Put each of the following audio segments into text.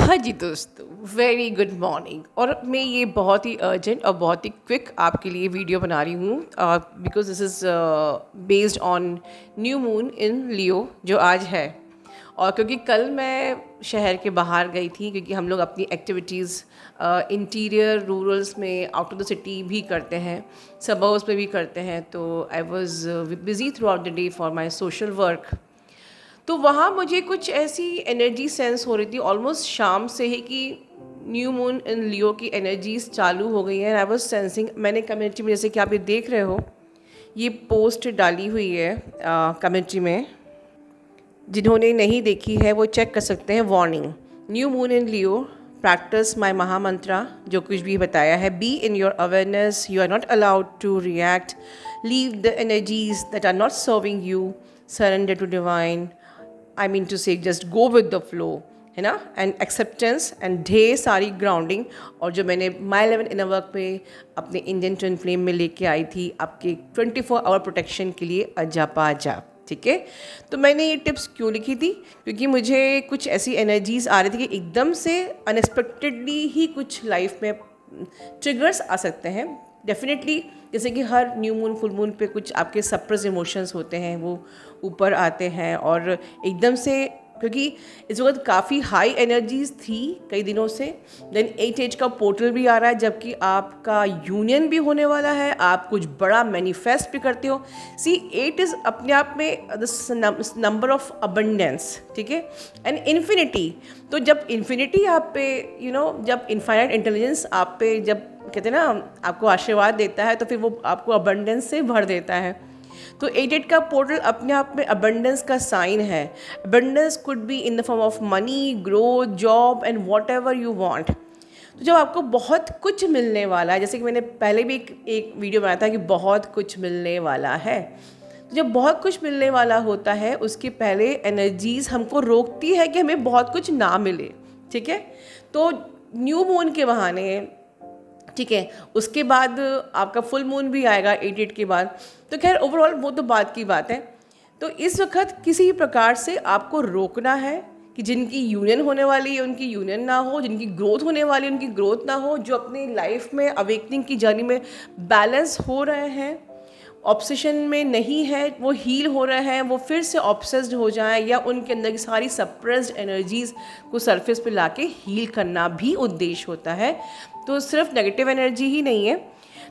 हाँ जी दोस्तों, very good morning. और मैं ये बहुत ही अर्जेंट और बहुत ही क्विक आपके लिए वीडियो बना रही हूँ because this is based on new moon in Leo जो आज है। और क्योंकि कल मैं शहर के बाहर गई थी क्योंकि हम लोग अपनी एक्टिविटीज़ इंटीरियर रूरल्स में आउट ऑफ द सिटी भी करते हैं, सबर्ब्स में भी करते हैं, तो I was busy through out the day for my social work. तो वहाँ मुझे कुछ ऐसी एनर्जी सेंस हो रही थी ऑलमोस्ट शाम से ही कि न्यू मून इन लियो की एनर्जीज चालू हो गई हैं। एंड आई वाज सेंसिंग, मैंने कम्युनिटी में, जैसे कि आप ये देख रहे हो, ये पोस्ट डाली हुई है कम्युनिटी में। जिन्होंने नहीं देखी है वो चेक कर सकते हैं। Warning, new moon in Leo, practice my mahamantra, जो कुछ भी बताया है। Be in your awareness, you are not allowed to react, leave the energies that are not serving you, surrender to divine, I mean to say just go with the flow, है ना। And acceptance and ढेर सारी grounding. और जो मैंने माई 11 inner work में अपने Indian twin flame में लेके आई थी आपके 24 आवर प्रोटेक्शन के लिए, अजापा जाप, ठीक है। तो मैंने ये टिप्स क्यों लिखी थी, क्योंकि मुझे कुछ ऐसी एनर्जीज आ रही थी कि एकदम से अनएक्सपेक्टेडली ही कुछ लाइफ में ट्रिगर्स आ सकते हैं डेफिनेटली। जैसे कि हर न्यू मून फुल मून पे कुछ आपके सप्रेस इमोशंस होते हैं, वो ऊपर आते हैं। और एकदम से, क्योंकि इस वक्त काफ़ी हाई एनर्जीज थी कई दिनों से, देन 8 का पोर्टल भी आ रहा है, जबकि आपका यूनियन भी होने वाला है, आप कुछ बड़ा मैनिफेस्ट भी करते हो। सी 8 इज़ अपने आप में नंबर ऑफ अबंडेंस, ठीक है, एंड इन्फिनिटी। तो जब इन्फिनिटी आप पे जब इनफाइनाइट इंटेलिजेंस आप पे, जब कहते हैं ना, आपको आशीर्वाद देता है, तो फिर वो आपको अबंडेंस से भर देता है। तो 8 का पोर्टल अपने आप में अबंडेंस का साइन है। Abundance could be in the form of money, growth, job and what ever you want. तो जब आपको बहुत कुछ मिलने वाला है, जैसे कि मैंने पहले भी एक वीडियो बनाया था कि बहुत कुछ मिलने वाला है, तो जब बहुत कुछ मिलने वाला होता है उसके पहले एनर्जीज हमको रोकती है कि हमें बहुत कुछ ना मिले, ठीक है। तो न्यू मून के बहाने, ठीक है, उसके बाद आपका फुल मून भी आएगा 8 के बाद। तो खैर ओवरऑल वो तो बात की बात है। तो इस वक्त किसी भी प्रकार से आपको रोकना है कि जिनकी यूनियन होने वाली है उनकी यूनियन ना हो, जिनकी ग्रोथ होने वाली है उनकी ग्रोथ ना हो, जो अपनी लाइफ में अवेकनिंग की जर्नी में बैलेंस हो रहे हैं, ऑब्सेशन में नहीं है, वो हील हो रहे हैं, वो फिर से ऑब्सेस्ड हो जाएं, या उनके अंदर की सारी सप्रेस्ड एनर्जीज़ को सरफेस पे लाके हील करना भी उद्देश्य होता है। तो सिर्फ नेगेटिव एनर्जी ही नहीं है।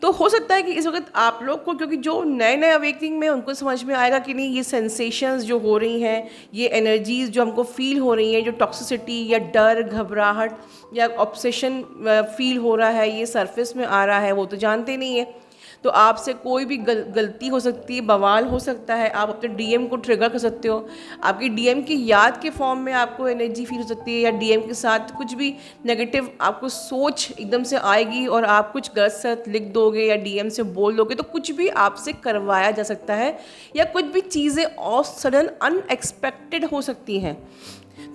तो हो सकता है कि इस वक्त आप लोग को, क्योंकि जो नए नए अवेकनिंग में, उनको समझ में आएगा कि नहीं, ये सेंसेशंस जो हो रही हैं, ये एनर्जीज़ जो हमको फील हो रही हैं, जो टॉक्सिसिटी या डर, घबराहट या ऑब्सेशन फील हो रहा है, ये सरफेस में आ रहा है, वो तो जानते नहीं है। तो आपसे कोई भी गलती हो सकती है, बवाल हो सकता है, आप अपने डीएम को ट्रिगर कर सकते हो। आपकी डीएम की याद के फॉर्म में आपको एनर्जी फील हो सकती है, या डीएम के साथ कुछ भी नेगेटिव आपको सोच एकदम से आएगी और आप कुछ गलत सलत लिख दोगे या डीएम से बोल दोगे, तो कुछ भी आपसे करवाया जा सकता है, या कुछ भी चीज़ें और सडन अनएक्सपेक्टेड हो सकती हैं।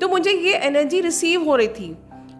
तो मुझे ये एनर्जी रिसीव हो रही थी,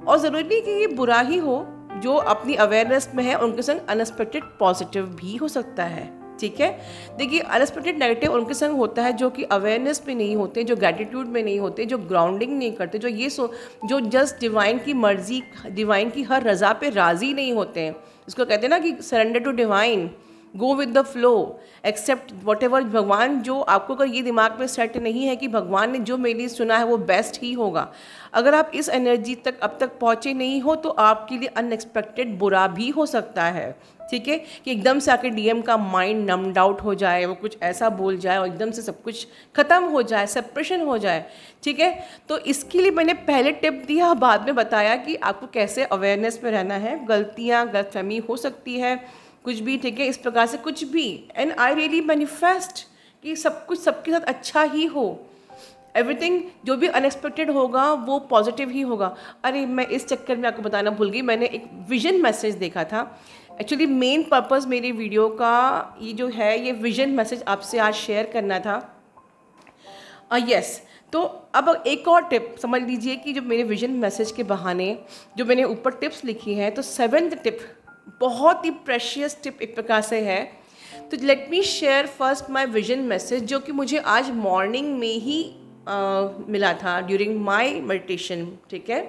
और ज़रूरी नहीं कि ये बुरा ही हो। जो अपनी अवेयरनेस में है उनके संग अनएक्सपेक्टेड पॉजिटिव भी हो सकता है, ठीक है। देखिए, अनएक्सपेक्टेड नेगेटिव उनके संग होता है जो कि अवेयरनेस में नहीं होते, जो ग्रैटिट्यूड में नहीं होते, जो ग्राउंडिंग नहीं करते, जो जस्ट डिवाइन की मर्जी, डिवाइन की हर रज़ा पे राज़ी नहीं होते हैं। इसको कहते हैं ना कि surrender to divine, go with the flow, accept whatever. भगवान जो आपको, अगर ये दिमाग में सेट नहीं है कि भगवान ने जो मेरे लिए सुना है वो बेस्ट ही होगा, अगर आप इस एनर्जी तक अब तक पहुँचे नहीं हो, तो आपके लिए अनएक्सपेक्टेड बुरा भी हो सकता है, ठीक है। कि एकदम से आके डीएम का माइंड नम्ड आउट हो जाए, वो कुछ ऐसा बोल जाए और एकदम से सब कुछ ख़त्म हो जाए, सेपरेशन हो जाए, ठीक है। तो इसके लिए मैंने पहले टिप दिया, बाद में बताया कि आपको कैसे अवेयरनेस में रहना है। गलतियाँ, गलतफहमी हो सकती है, कुछ भी, ठीक है, इस प्रकार से कुछ भी। एंड आई रियली मैनिफेस्ट कि सब कुछ सबके साथ अच्छा ही हो, एवरीथिंग जो भी अनएक्सपेक्टेड होगा वो पॉजिटिव ही होगा। अरे, मैं इस चक्कर में आपको बताना भूल गई, मैंने एक विजन मैसेज देखा था। एक्चुअली मेन पर्पस मेरी वीडियो का ये जो है, ये विजन मैसेज आपसे आज शेयर करना था। यस। तो अब एक और टिप समझ लीजिए कि जो मेरे विजन मैसेज के बहाने जो मैंने ऊपर टिप्स लिखी हैं, तो 7th टिप बहुत ही प्रेशियस टिप एक प्रकार से है। तो let me share first my vision message, जो कि मुझे आज मॉर्निंग में ही मिला था ड्यूरिंग माय मेडिटेशन, ठीक है।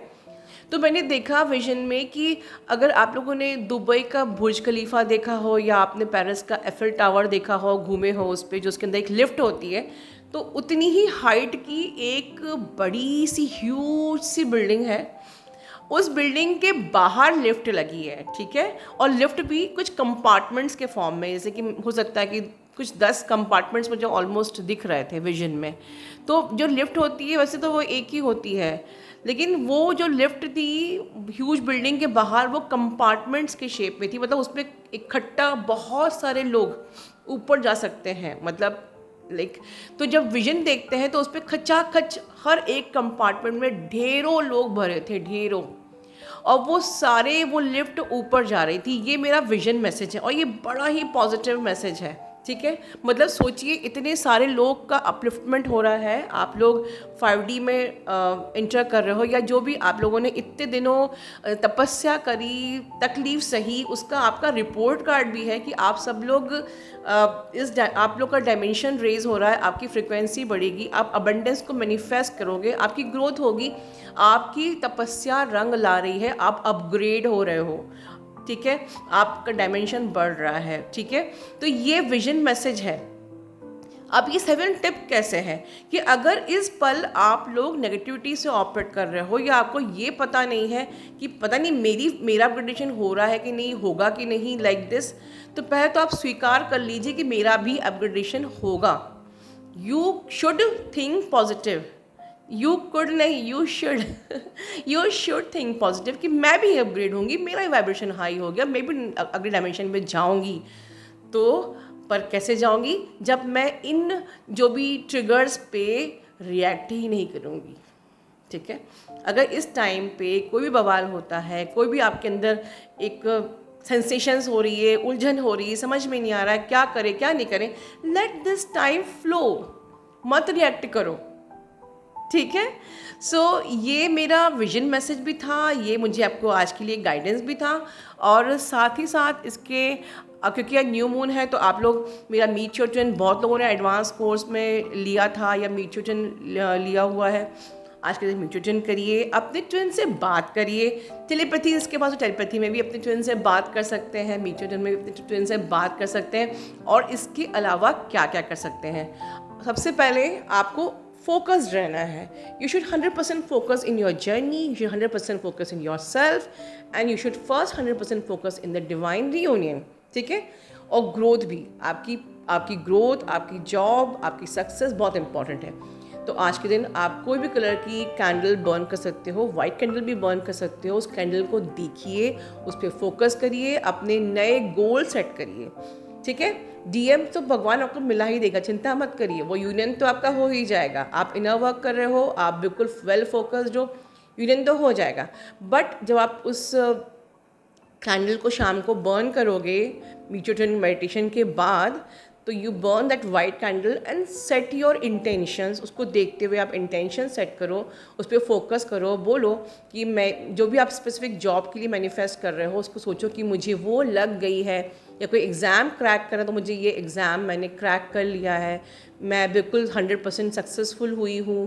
तो मैंने देखा विज़न में कि अगर आप लोगों ने दुबई का बुर्ज खलीफा देखा हो या आपने पेरिस का एफिल टावर देखा हो, घूमे हो उस पे, जो उसके अंदर एक लिफ्ट होती है, तो उतनी ही हाइट की एक बड़ी सी ह्यूज सी बिल्डिंग है। उस बिल्डिंग के बाहर लिफ्ट लगी है, ठीक है, और लिफ्ट भी कुछ कंपार्टमेंट्स के फॉर्म में, जैसे कि हो सकता है कि कुछ 10 कंपार्टमेंट्स मुझे ऑलमोस्ट दिख रहे थे विजन में। तो जो लिफ्ट होती है वैसे तो वो एक ही होती है, लेकिन वो जो लिफ्ट थी ह्यूज बिल्डिंग के बाहर, वो कंपार्टमेंट्स के शेप में थी, मतलब उसमें इकट्ठा बहुत सारे लोग ऊपर जा सकते हैं, मतलब लाइक तो जब विजन देखते हैं तो उस पर खचाखच हर एक कंपार्टमेंट में ढेरों लोग भरे थे, ढेरों, और वो सारे वो लिफ्ट ऊपर जा रही थी। ये मेरा विजन मैसेज है और ये बड़ा ही पॉजिटिव मैसेज है, ठीक है। मतलब सोचिए इतने सारे लोग का अपलिफ्टमेंट हो रहा है, आप लोग 5D में इंटर कर रहे हो, या जो भी आप लोगों ने इतने दिनों तपस्या करी, तकलीफ सही, उसका आपका रिपोर्ट कार्ड भी है कि आप सब लोग आप लोग का डायमेंशन रेज हो रहा है, आपकी फ्रिक्वेंसी बढ़ेगी, आप अबंडेंस को मैनिफेस्ट करोगे, आपकी ग्रोथ होगी, आपकी तपस्या रंग ला रही है, आप अपग्रेड हो रहे हो, ठीक है, आपका डायमेंशन बढ़ रहा है, ठीक है। तो ये विजन मैसेज है। अब ये 7 टिप कैसे है कि अगर इस पल आप लोग नेगेटिविटी से ऑपरेट कर रहे हो, या आपको ये पता नहीं है कि पता नहीं मेरा अपग्रेडेशन हो रहा है कि नहीं, होगा कि नहीं, लाइक दिस, तो पहले तो आप स्वीकार कर लीजिए कि मेरा भी अपग्रेडेशन होगा। You should think positive, you could नहीं, you should you should think positive कि मैं भी अपग्रेड होंगी, मेरा ही वाइब्रेशन हाई हो गया, मैं भी अगले डायमेंशन में जाऊंगी। तो पर कैसे जाऊंगी? जब मैं इन जो भी ट्रिगर्स पे रिएक्ट ही नहीं करूंगी, ठीक है। अगर इस टाइम पे कोई भी बवाल होता है, कोई भी आपके अंदर एक सेंसेशंस हो रही है, उलझन हो रही है, समझ में नहीं आ रहा है क्या करें क्या नहीं करें, लेट दिस टाइम फ्लो, मत रिएक्ट करो, ठीक है। सो ये मेरा विजन मैसेज भी था, ये मुझे आपको आज के लिए गाइडेंस भी था, और साथ ही साथ इसके क्योंकि आज न्यू मून है तो आप लोग मेरा मीट योर ट्विन बहुत लोगों ने एडवांस कोर्स में लिया था या मीट योर ट्विन लिया हुआ है। आज के दिन मीट योर ट्विन करिए, अपने ट्विन से बात करिए। टेलीपैथी इसके पास, टेलीपैथी में भी अपने ट्विन से बात कर सकते हैं, मीट योर ट्विन में भी अपने ट्विन से बात कर सकते हैं। और इसके अलावा क्या क्या कर सकते हैं? सबसे पहले आपको फोकस्ड रहना है। You should 100% focus in your journey, you should 100% focus in your self, and you should first 100% focus in the divine reunion, ठीक है। और ग्रोथ भी, आपकी ग्रोथ, आपकी जॉब, आपकी सक्सेस बहुत इंपॉर्टेंट है। तो आज के दिन आप कोई भी कलर की कैंडल बर्न कर सकते हो, वाइट कैंडल भी बर्न कर सकते हो। उस कैंडल को देखिए, उस पर फोकस करिए, अपने नए गोल सेट करिए, ठीक है। डीएम तो भगवान आपको मिला ही देगा, चिंता मत करिए, वो यूनियन तो आपका हो ही जाएगा। आप इनर वर्क कर रहे हो, आप बिल्कुल वेल फोकस्ड हो, यूनियन तो हो जाएगा। बट जब आप उस कैंडल को शाम को बर्न करोगे मीट योर ट्विन मेडिटेशन के बाद, तो you burn that white candle and set your intentions. उसको देखते हुए आप इंटेंशन सेट करो, उस पर फोकस करो, बोलो कि मैं जो भी आप स्पेसिफिक जॉब के लिए मैनिफेस्ट कर रहे हो, उसको सोचो कि मुझे वो लग गई है, या कोई एग्ज़ाम क्रैक करा तो मुझे ये एग्ज़ाम मैंने क्रैक कर लिया है, मैं बिल्कुल 100% सक्सेसफुल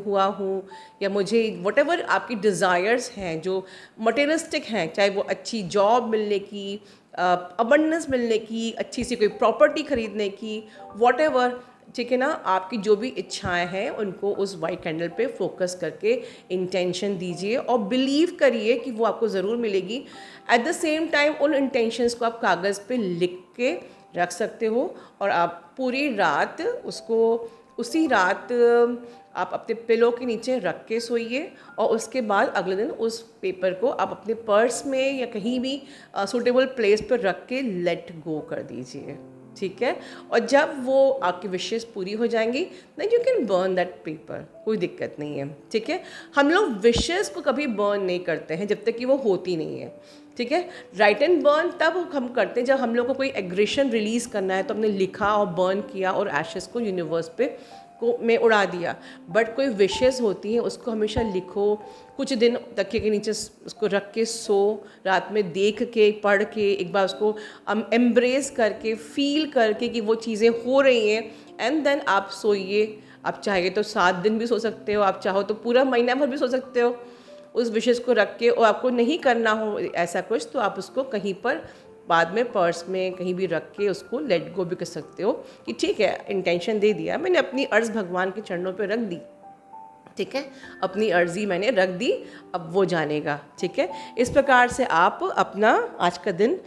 हुआ हूँ, या मुझे व्हाटएवर आपकी डिज़ायर्स हैं जो मटेरियलिस्टिक हैं, चाहे वो अच्छी जॉब मिलने की, अबंडेंस मिलने की, अच्छी सी कोई प्रॉपर्टी खरीदने की, व्हाटएवर, ठीक है ना, आपकी जो भी इच्छाएं हैं उनको उस वाइट कैंडल पे फोकस करके इंटेंशन दीजिए और बिलीव करिए कि वो आपको ज़रूर मिलेगी। एट द सेम टाइम उन इंटेंशंस को आप कागज़ पे लिख के रख सकते हो, और आप पूरी रात उसको उसी रात आप अपने पिलो के नीचे रख के सोइए, और उसके बाद अगले दिन उस पेपर को आप अपने पर्स में या कहीं भी सूटेबल प्लेस पर रख के लेट गो कर दीजिए, ठीक है। और जब वो आपकी विशेस पूरी हो जाएंगी, then you can burn that paper, कोई दिक्कत नहीं है, ठीक है। हम लोग विशेस को कभी बर्न नहीं करते हैं जब तक कि वो होती नहीं है, ठीक है। राइट एंड बर्न तब हम करते हैं जब हम लोग को कोई एग्रेशन रिलीज़ करना है, तो हमने लिखा और बर्न किया और एशेस को यूनिवर्स पे में उड़ा दिया। बट कोई विशेस होती हैं उसको हमेशा लिखो, कुछ दिन तकिए के नीचे उसको रख के सो, रात में देख के पढ़ के एक बार उसको एम्ब्रेस करके फील करके कि वो चीज़ें हो रही हैं, एंड देन आप सोइए। आप चाहे तो 7 दिन भी सो सकते हो, आप चाहो तो पूरा महीना भर भी सो सकते हो। उस विशेज़ को रख के और आपको नहीं करना हो ऐसा कुछ, तो आप उसको कहीं पर बाद में पर्स में कहीं भी रख के उसको लेट गो भी कर सकते हो कि ठीक है, इंटेंशन दे दिया मैंने, अपनी अर्ज़ भगवान के चरणों पे रख दी, ठीक है, अपनी अर्ज़ी मैंने रख दी, अब वो जानेगा, ठीक है। इस प्रकार से आप अपना आज का दिन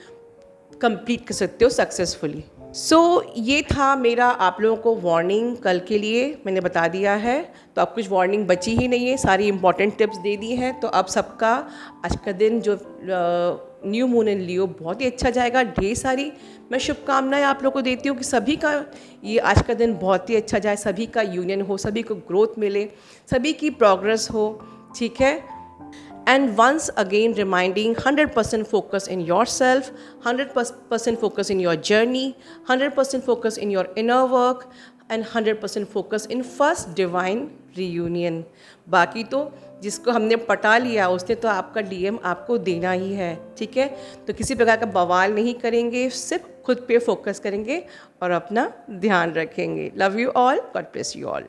कंप्लीट कर सकते हो सक्सेसफुली। ये था मेरा आप लोगों को वार्निंग कल के लिए मैंने बता दिया है, तो अब कुछ वार्निंग बची ही नहीं है, सारी इंपॉर्टेंट टिप्स दे दी हैं। तो अब सबका आज का दिन जो न्यू मून इन लियो बहुत ही अच्छा जाएगा। ढेर सारी मैं शुभकामनाएं आप लोगों को देती हूँ कि सभी का ये आज का दिन बहुत ही अच्छा जाए, सभी का यूनियन हो, सभी को ग्रोथ मिले, सभी की प्रोग्रेस हो, ठीक है। And once again reminding 100% focus in yourself, 100% focus in your journey, 100% focus in your inner work and 100% focus in first divine reunion. बाकी तो जिसको हमने पटा लिया उसने तो आपका डीएम आपको देना ही है, ठीक है। तो किसी प्रकार का बवाल नहीं करेंगे, सिर्फ खुद पे फोकस करेंगे और अपना ध्यान रखेंगे। Love you all, God bless you all.